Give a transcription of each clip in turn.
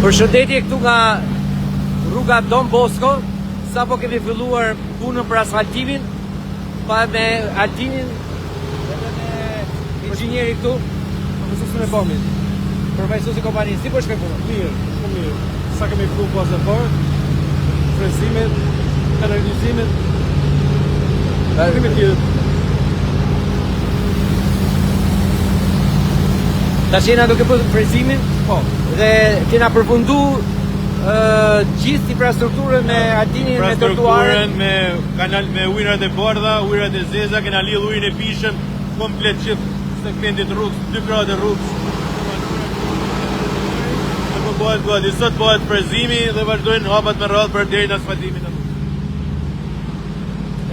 Përshëndetje këtu nga rruga Don Bosco. Sapo kemi filluar punën për asfaltimin, pa me Altinin edhe me inxhinieri këtu, profesorin e bomit. Përfaqësuesi i kompanisë, si po shkoj punë? Mirë, shumë mirë. Sa kemi filluar pas e parë, frezimet, kanalizimet, kemi tjetër. Tash jena duke bërë frezimin, Po, dhe kena përfundu gjithë infrastrukturën me Altinin, me trotuarën, me kanal, me ujërat e bardha, ujërat e zeza, kena lidh ujin e pishëm komplet gjithë segmentit rrugës, 2 gradë rrugës. Ne po bëhet, sot bëhet frezimi dhe vazhdojnë hapat me radhë për deri në asfaltimin.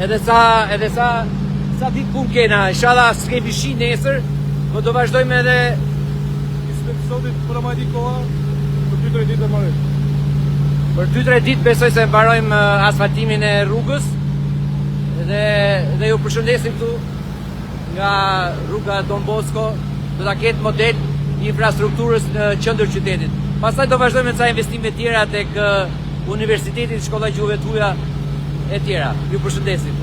edhe sa ditë punë kena, inshallah s'kemi shi nesër, po do vazhdojmë edhe sotit për amajti koha, për 2-3 ditë e marrim. për 2-3 ditë besoj se mbarojmë asfaltimin e rrugës dhe ju përshëndesim këtu nga rruga Don Bosco, do ta ketë model i infrastrukturës në qendër qytetit. Pastaj do vazhdojmë me ca investime tjera tek Universiteti, Shkolla e Gjuhëve të Huaja e tjera. Ju përshëndesim.